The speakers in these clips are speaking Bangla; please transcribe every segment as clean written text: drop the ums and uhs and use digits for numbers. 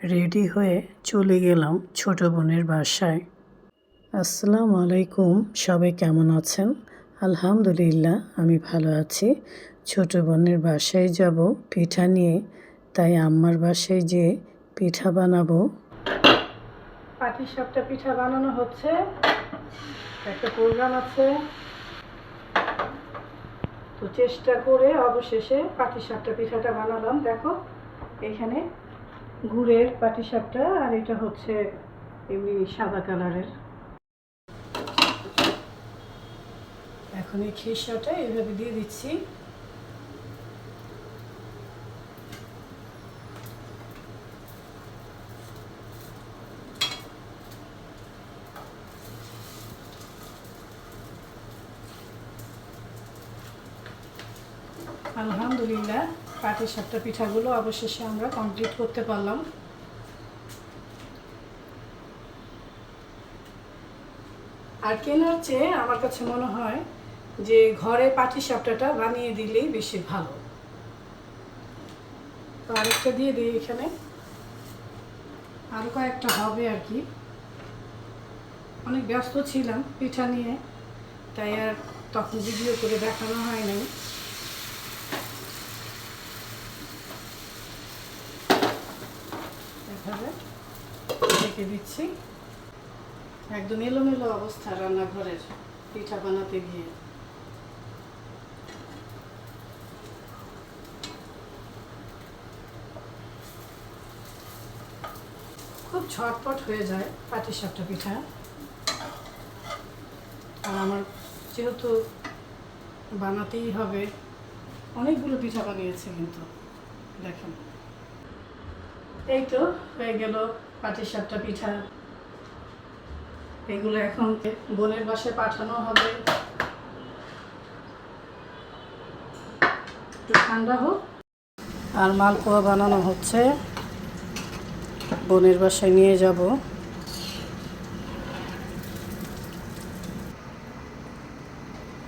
রেডি হয়ে চলে গেলাম ছোট বোনের বাসায়। আসসালামু আলাইকুম, সবাই কেমন আছেন? আলহামদুলিল্লাহ, আমি ভালো আছি। ছোট বোনের বাসায় যাব পিঠা নিয়ে, তাই আম্মার বাসায় যেয়ে পিঠা বানাবো। পাটিসাপটা পিঠা বানানো হচ্ছে, একটা প্রোগ্রাম আছে, তো চেষ্টা করে অবশেষে পাটিসাপটা পিঠাটা বানালাম। দেখো এখানে গুড়ের পাটিসাপটা, আর এটা হচ্ছে এমনি সাদা কালারের। এখন এই খেসাটা এইভাবে দিয়ে দিচ্ছি। আলহামদুলিল্লাহ, পাটিসাপটা পিঠাগুলো অবশেষে আমরা কমপ্লিট করতে পারলাম। আর কেনার চেয়ে আমার কাছে মনে হয় যে ঘরে পাটিসাপটাটা বানিয়ে দিলেই বেশি ভালো। তো আরেকটা দিয়ে দিই এখানে, আরও কয়েকটা হবে আর কি। অনেক ব্যস্ত ছিলাম পিঠা নিয়ে, তাই আর তখন ভিডিও করে দেখানো হয় নাই। এভাবে রেখে দিচ্ছি। একদম এলোমেলো অবস্থা রান্নাঘরের পিঠা বানাতে গিয়ে। খুব ঝটপট হয়ে যায় পাটিসাপটা পিঠা। আর আমার যেহেতু বানাতেই হবে, অনেকগুলো পিঠা বানিয়েছে কিন্তু দেখেন। এই তো হয়ে গেল পাটিসাপটা পিঠা। এগুলো এখন বোনের বাসায় পাঠানো হবে, একটু ঠান্ডা হোক। আর মালপোয়া বানানো হচ্ছে, বোনের বাসায় নিয়ে যাব।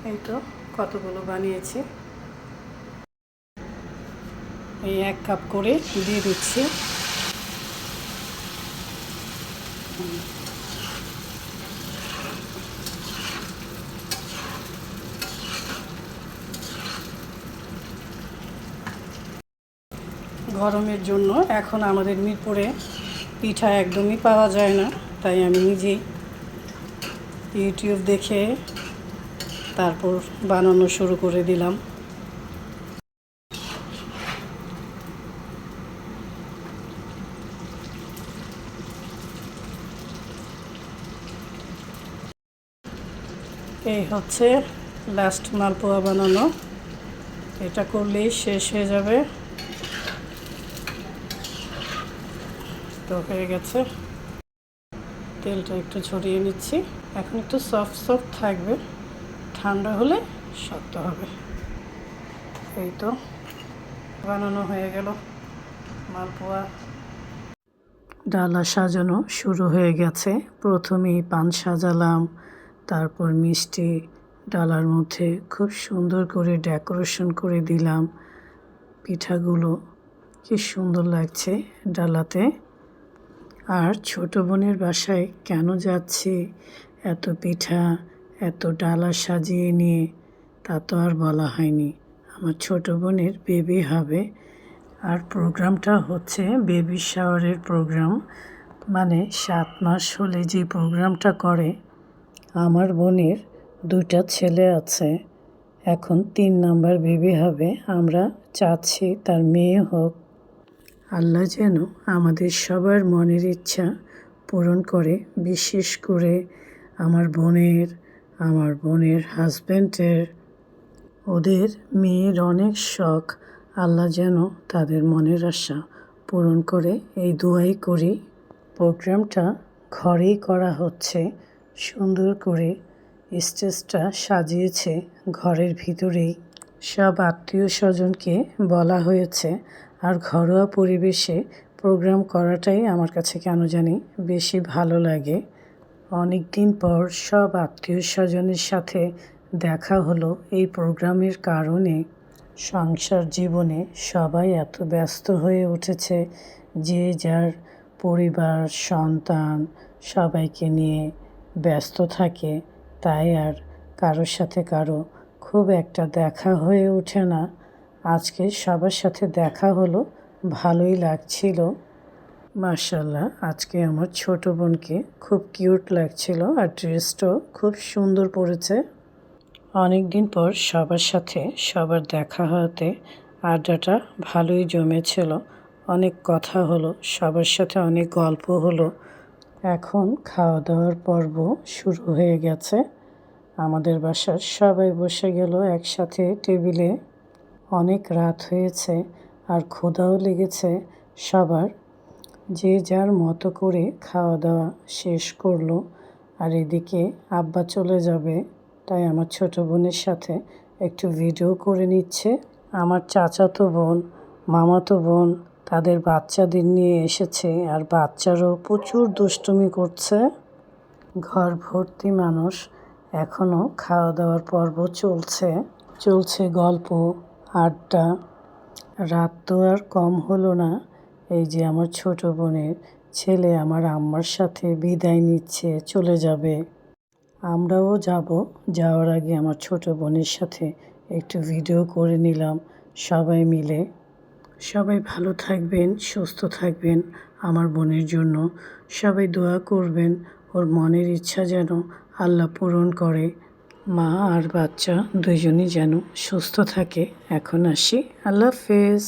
এই তো কতগুলো বানিয়েছি, এই 1 কাপ করে দিয়ে দিচ্ছি। গরমের জন্য এখন আমাদের মিরপুরে পিঠা একদমই পাওয়া যায় না, তাই আমি নিজেই ইউটিউব দেখে তারপর বানানো শুরু করে দিলাম। এই হচ্ছে লাস্ট মালপোয়া বানানো, এটা করলেই শেষ হয়ে যাবে। তো হয়ে গেছে, তেলটা একটু ছড়িয়ে নিচ্ছি। এখন একটু সফট সফট থাকবে, ঠান্ডা হলে শক্ত হবে। এই তো বানানো হয়ে গেল মালপোয়া। ডালা সাজানো শুরু হয়ে গেছে। প্রথমেই পান সাজালাম, তারপর মিষ্টি ডালার মধ্যে খুব সুন্দর করে ডেকোরেশন করে দিলাম। পিঠাগুলো কি সুন্দর লাগছে ডালাতে। আর ছোট বোনের বাসায় কেন যাচ্ছি এত পিঠা এত ডালা সাজিয়ে নিয়ে, তা তো আর বলা হয়নি। আমার ছোট বোনের বেবি হবে, আর প্রোগ্রামটা হচ্ছে বেবি শাওয়ারের প্রোগ্রাম, মানে 7 মাস হলে যে প্রোগ্রামটা করে। আমার বোনের 2টা ছেলে আছে, এখন 3 নাম্বার বেবি হবে। আমরা চাচ্ছি তার মেয়ে হোক। আল্লাহ যেন আমাদের সবার মনের ইচ্ছা পূরণ করে, বিশেষ করে আমার বোনের হাজব্যান্ডের। ওদের মেয়ের অনেক শখ, আল্লাহ যেন তাদের মনের আশা পূরণ করে, এই দোয়াই করি। প্রোগ্রামটা ঘরেই করা হচ্ছে, সুন্দর করে স্টেজটা সাজিয়েছে ঘরের ভিতরেই। সব আত্মীয় স্বজনকে বলা হয়েছে, আর ঘরোয়া পরিবেশে প্রোগ্রাম করাটাই আমার কাছে কেন জানি বেশি ভালো লাগে। অনেক দিন পর সব আত্মীয় স্বজনের সাথে দেখা হলো এই প্রোগ্রামের কারণে। সংসার জীবনে সবাই এত ব্যস্ত হয়ে উঠেছে, যে যার পরিবার, সন্তান সবাইকে নিয়ে ব্যস্ত থাকে, তাই আর কারোর সাথে কারো খুব একটা দেখা হয়ে ওঠে না। আজকে সবার সাথে দেখা হলো, ভালোই লাগছিল। মাশাআল্লাহ, আজকে আমার ছোট বোনকে খুব কিউট লাগছিল আর ড্রেসটাও খুব সুন্দর পড়েছে। অনেক দিন পর সবার সাথে সবার দেখা হতে আড্ডাটা ভালোই জমেছিল। অনেক কথা হলো, সবার সাথে অনেক গল্প হলো। এখন খাওয়া দাওয়ার পর্ব শুরু হয়ে গেছে। আমাদের বাসার সবাই বসে গেল একসাথে টেবিলে। অনেক রাত হয়েছে আর ক্ষুধাও লেগেছে সবার। যে যার মতো করে খাওয়া দাওয়া শেষ করলো। আর এদিকে আব্বা চলে যাবে, তাই আমার ছোট বোনের সাথে একটু ভিডিও করে নিচ্ছে। আমার চাচাতো বোন, মামাতো বোন তাদের বাচ্চাদের নিয়ে এসেছে, আর বাচ্চারাও প্রচুর দুষ্টুমি করছে। ঘর ভর্তি মানুষ, এখনও খাওয়া দাওয়ার পর্ব চলছে গল্প, আড্ডা। রাত তো আর কম হলো না। এই যে আমার ছোট বোনের ছেলে আমার আম্মার সাথে বিদায় নিচ্ছে, চলে যাবে। আমরাও যাব। যাওয়ার আগে আমার ছোট বোনের সাথে একটু ভিডিও করে নিলাম সবাই মিলে। সবাই ভালো থাকবেন, সুস্থ থাকবেন। আমার বোনের জন্য সবাই দোয়া করবেন, ওর মনের ইচ্ছা যেন আল্লাহ পূরণ করে। মা আর বাচ্চা দুইজনই যেন সুস্থ থাকে। এখন আসি, আল্লাহ হাফেজ।